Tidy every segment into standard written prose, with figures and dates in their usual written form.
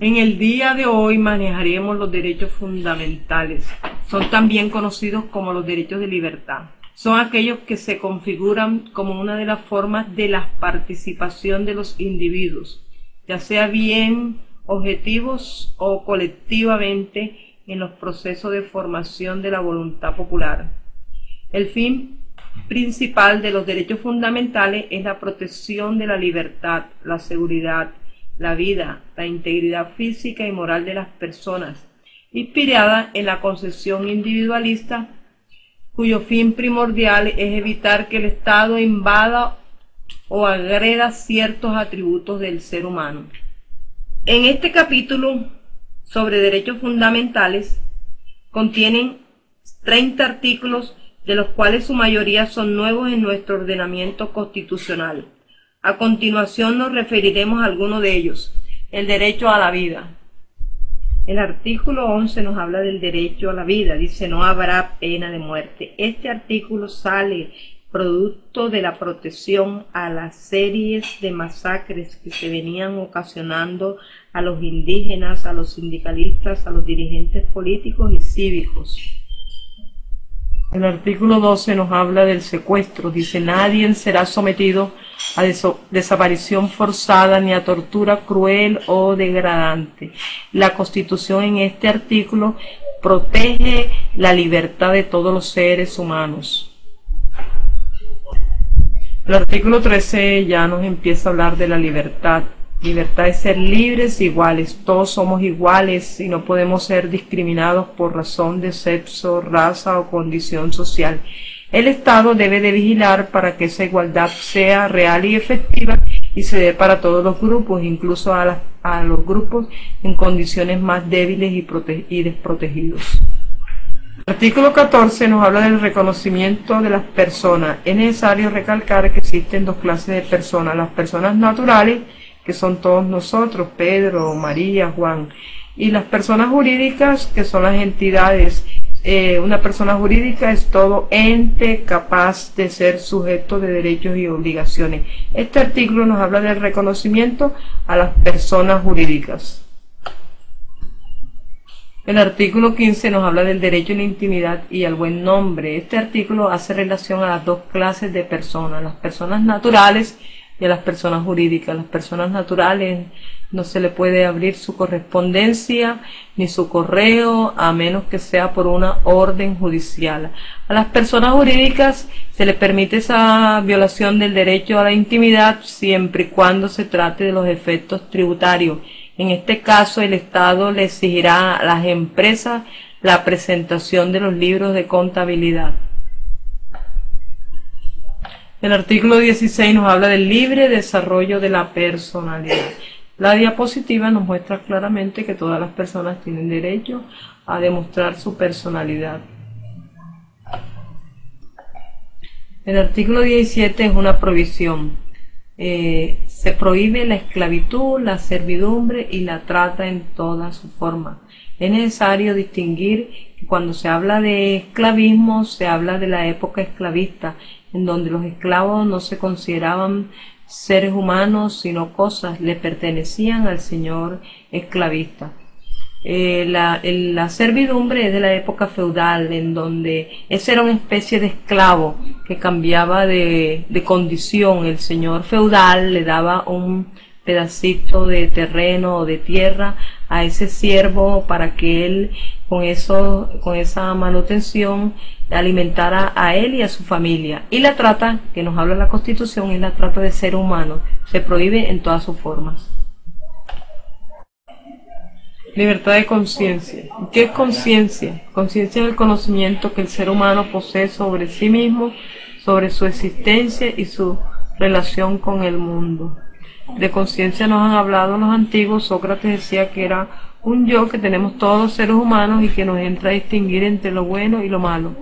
En el día de hoy manejaremos los derechos fundamentales. Son también conocidos como los derechos de libertad. Son aquellos que se configuran como una de las formas de la participación de los individuos, ya sea bien objetivos o colectivamente en los procesos de formación de la voluntad popular. El fin principal de los derechos fundamentales es la protección de la libertad, la seguridad, la vida, la integridad física y moral de las personas, inspirada en la concepción individualista, cuyo fin primordial es evitar que el Estado invada o agreda ciertos atributos del ser humano. En este capítulo sobre derechos fundamentales contienen 30 artículos, de los cuales su mayoría son nuevos en nuestro ordenamiento constitucional. A continuación nos referiremos a algunos de ellos. El derecho a la vida. El artículo 11 nos habla del derecho a la vida. Dice: no habrá pena de muerte. Este artículo sale producto de la protección a las series de masacres que se venían ocasionando a los indígenas, a los sindicalistas, a los dirigentes políticos y cívicos. El artículo 12 nos habla del secuestro. Dice: nadie será sometido a desaparición forzada ni a tortura cruel o degradante. La Constitución en este artículo protege la libertad de todos los seres humanos. El artículo 13 ya nos empieza a hablar de la libertad. Libertad es ser libres e iguales. Todos somos iguales y no podemos ser discriminados por razón de sexo, raza o condición social. El Estado debe de vigilar para que esa igualdad sea real y efectiva y se dé para todos los grupos, incluso a los grupos en condiciones más débiles y desprotegidos. El artículo 14 nos habla del reconocimiento de las personas. Es necesario recalcar que existen dos clases de personas: las personas naturales, que son todos nosotros, Pedro, María, Juan, y las personas jurídicas, que son las entidades. Una persona jurídica es todo ente capaz de ser sujeto de derechos y obligaciones. Este artículo nos habla del reconocimiento a las personas jurídicas. El artículo 15 nos habla del derecho a la intimidad y al buen nombre. Este artículo hace relación a las dos clases de personas: las personas naturales y a las personas jurídicas. Las personas naturales no se le puede abrir su correspondencia ni su correo a menos que sea por una orden judicial. A las personas jurídicas se les permite esa violación del derecho a la intimidad siempre y cuando se trate de los efectos tributarios. En este caso, el Estado le exigirá a las empresas la presentación de los libros de contabilidad. El artículo 16 nos habla del libre desarrollo de la personalidad. La diapositiva nos muestra claramente que todas las personas tienen derecho a demostrar su personalidad. El artículo 17 es una prohibición. Se prohíbe la esclavitud, la servidumbre y la trata en toda su forma. Es necesario distinguir que cuando se habla de esclavismo, se habla de la época esclavista, en donde los esclavos no se consideraban seres humanos, sino cosas, le pertenecían al señor esclavista. La servidumbre es de la época feudal, en donde ese era una especie de esclavo que cambiaba de condición. El señor feudal le daba un pedacito de terreno o de tierra a ese siervo para que él con esa manutención alimentara a él y a su familia. Y la trata, que nos habla la Constitución, es la trata de ser humano. Se prohíbe en todas sus formas. Libertad de conciencia. ¿Qué es conciencia? Conciencia es el conocimiento que el ser humano posee sobre sí mismo, sobre su existencia y su relación con el mundo. De conciencia nos han hablado los antiguos. Sócrates decía que era un yo que tenemos todos los seres humanos y que nos entra a distinguir entre lo bueno y lo malo.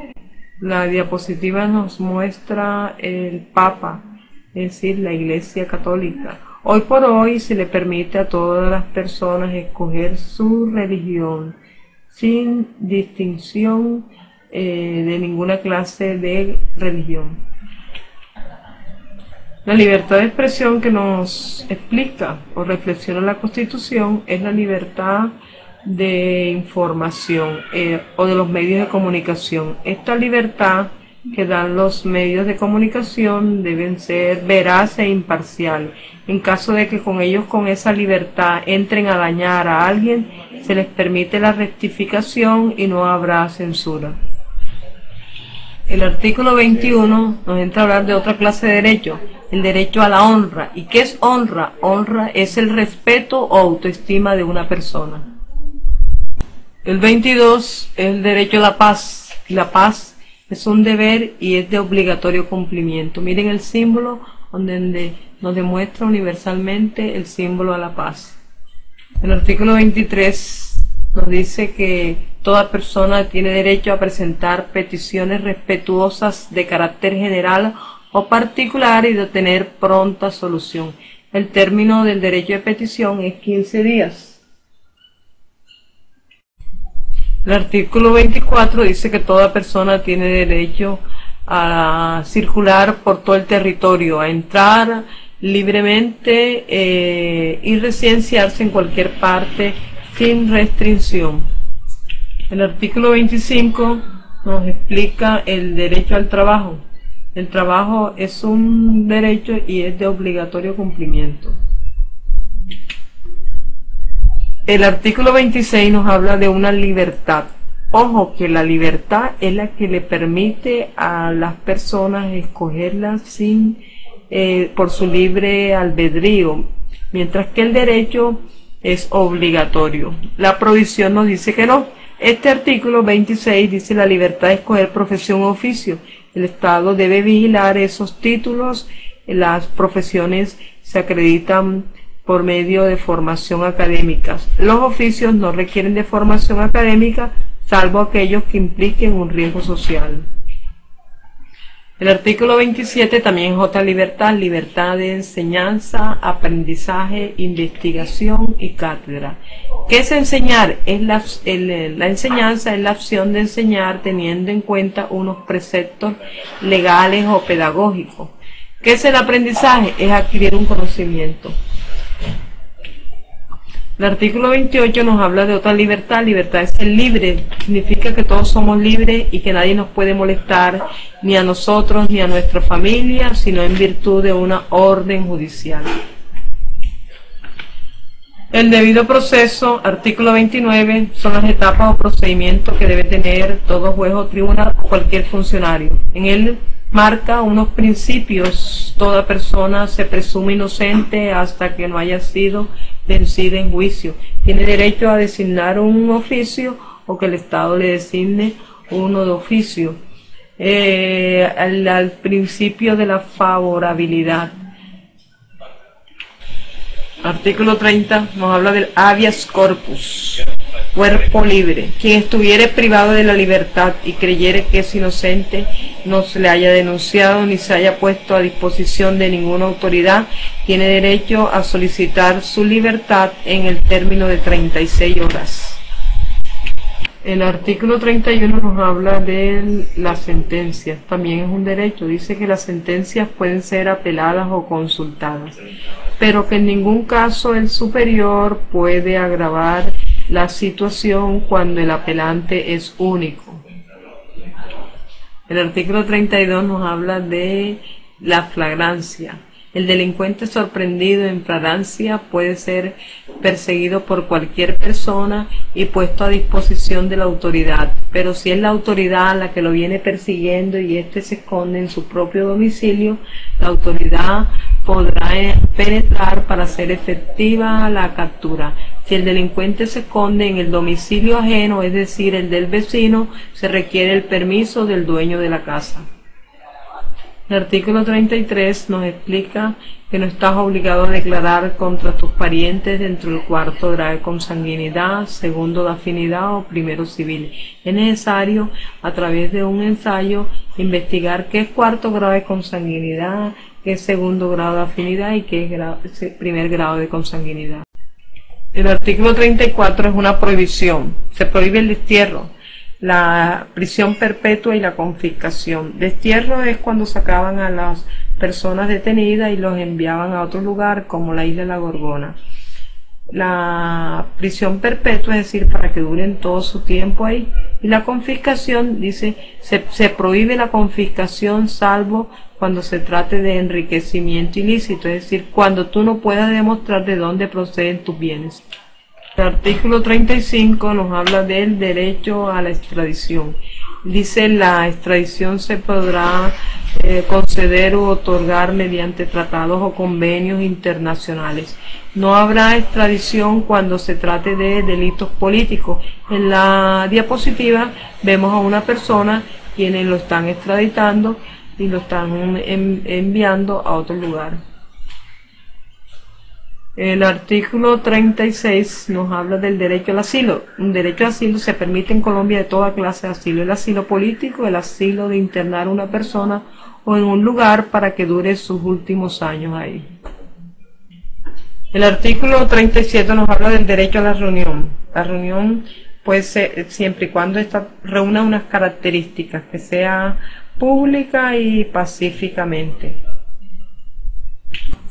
La diapositiva nos muestra el Papa, es decir, la Iglesia Católica. Hoy por hoy se le permite a todas las personas escoger su religión sin distinción de ninguna clase de religión. La libertad de expresión que nos explica o reflexiona la Constitución es la libertad de información o de los medios de comunicación. Esta libertad que dan los medios de comunicación deben ser veraz e imparcial. En caso de que con esa libertad entren a dañar a alguien, se les permite la rectificación y no habrá censura. El artículo 21 nos entra a hablar de otra clase de derecho, el derecho a la honra. ¿Y qué es honra? Honra es el respeto o autoestima de una persona. El 22 es el derecho a la paz. La paz es un deber y es de obligatorio cumplimiento. Miren el símbolo donde nos demuestra universalmente el símbolo a la paz. El artículo 23 nos dice que toda persona tiene derecho a presentar peticiones respetuosas de carácter general o particular y de obtener pronta solución. El término del derecho de petición es 15 días. El artículo 24 dice que toda persona tiene derecho a circular por todo el territorio, a entrar libremente y residenciarse en cualquier parte sin restricción. El artículo 25 nos explica el derecho al trabajo. El trabajo es un derecho y es de obligatorio cumplimiento. El artículo 26 nos habla de una libertad. Ojo, que la libertad es la que le permite a las personas escogerlas por su libre albedrío, mientras que el derecho es obligatorio. La provisión nos dice que no. Este artículo 26 dice la libertad de escoger profesión o oficio. El Estado debe vigilar esos títulos. Las profesiones se acreditan por medio de formación académica. Los oficios no requieren de formación académica, salvo aquellos que impliquen un riesgo social. El artículo 27 también es otra libertad, libertad de enseñanza, aprendizaje, investigación y cátedra. ¿Qué es enseñar? La enseñanza es la acción de enseñar teniendo en cuenta unos preceptos legales o pedagógicos. ¿Qué es el aprendizaje? Es adquirir un conocimiento. El artículo 28 nos habla de otra libertad. Libertad es ser libre. Significa que todos somos libres y que nadie nos puede molestar, ni a nosotros ni a nuestra familia, sino en virtud de una orden judicial. El debido proceso, artículo 29, son las etapas o procedimientos que debe tener todo juez o tribunal o cualquier funcionario. En él marca unos principios. Toda persona se presume inocente hasta que no haya sido vencida en juicio. Tiene derecho a designar un oficio o que el Estado le designe uno de oficio. Al principio de la favorabilidad. Artículo 30 nos habla del habeas corpus, cuerpo libre. Quien estuviere privado de la libertad y creyere que es inocente, no se le haya denunciado ni se haya puesto a disposición de ninguna autoridad, tiene derecho a solicitar su libertad en el término de 36 horas. El artículo 31 nos habla de las sentencias. También es un derecho. Dice que las sentencias pueden ser apeladas o consultadas, pero que en ningún caso el superior puede agravar la situación cuando el apelante es único. El artículo 32 nos habla de la flagrancia. El delincuente sorprendido en flagrancia puede ser perseguido por cualquier persona y puesto a disposición de la autoridad, pero si es la autoridad la que lo viene persiguiendo y éste se esconde en su propio domicilio, la autoridad podrá penetrar para hacer efectiva la captura. Si el delincuente se esconde en el domicilio ajeno, es decir, el del vecino, se requiere el permiso del dueño de la casa. El artículo 33 nos explica que no estás obligado a declarar contra tus parientes dentro del cuarto grado de consanguinidad, segundo de afinidad o primero civil. Es necesario, a través de un ensayo, investigar qué es cuarto grado de consanguinidad, qué es segundo grado de afinidad y qué es primer grado de consanguinidad. El artículo 34 es una prohibición. Se prohíbe el destierro. la prisión perpetua y la confiscación. Destierro es cuando sacaban a las personas detenidas y los enviaban a otro lugar como la isla de la Gorgona. La prisión perpetua, es decir, para que duren todo su tiempo ahí. Y la confiscación, dice, se prohíbe la confiscación salvo cuando se trate de enriquecimiento ilícito, es decir, cuando tú no puedas demostrar de dónde proceden tus bienes. El artículo 35 nos habla del derecho a la extradición. Dice, la extradición se podrá conceder u otorgar mediante tratados o convenios internacionales. No habrá extradición cuando se trate de delitos políticos. En la diapositiva vemos a una persona quienes lo están extraditando y lo están enviando a otro lugar. El artículo 36 nos habla del derecho al asilo. Un derecho al asilo se permite en Colombia de toda clase de asilo. El asilo político, el asilo de internar a una persona o en un lugar para que dure sus últimos años ahí. El artículo 37 nos habla del derecho a la reunión. La reunión puede ser siempre y cuando esta reúna unas características, que sea pública y pacíficamente.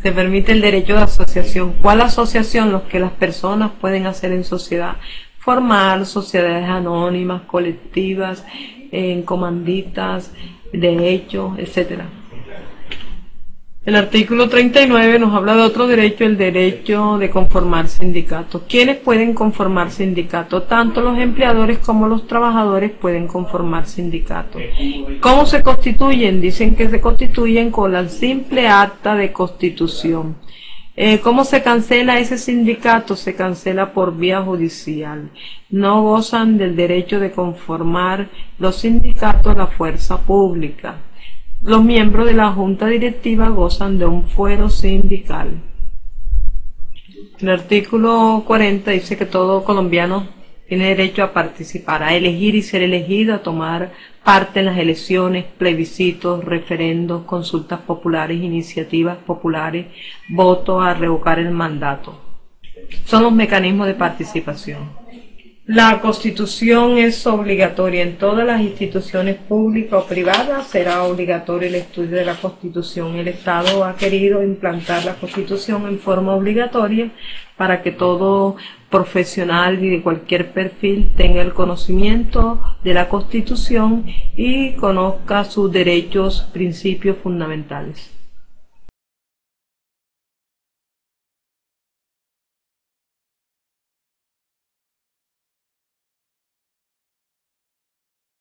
Se permite el derecho de asociación. ¿Cuál asociación? Los que las personas pueden hacer en sociedad. Formar sociedades anónimas, colectivas, en comanditas, de hecho, etc. El artículo 39 nos habla de otro derecho, el derecho de conformar sindicatos. ¿Quiénes pueden conformar sindicatos? Tanto los empleadores como los trabajadores pueden conformar sindicatos. ¿Cómo se constituyen? Dicen que se constituyen con la simple acta de constitución. ¿Cómo se cancela ese sindicato? Se cancela por vía judicial. No gozan del derecho de conformar los sindicatos la fuerza pública. Los miembros de la junta directiva gozan de un fuero sindical. El artículo 40 dice que todo colombiano tiene derecho a participar, a elegir y ser elegido, a tomar parte en las elecciones, plebiscitos, referendos, consultas populares, iniciativas populares, voto, a revocar el mandato. Son los mecanismos de participación. La Constitución es obligatoria en todas las instituciones públicas o privadas. Será obligatorio el estudio de la Constitución. El Estado ha querido implantar la Constitución en forma obligatoria para que todo profesional y de cualquier perfil tenga el conocimiento de la Constitución y conozca sus derechos, principios fundamentales.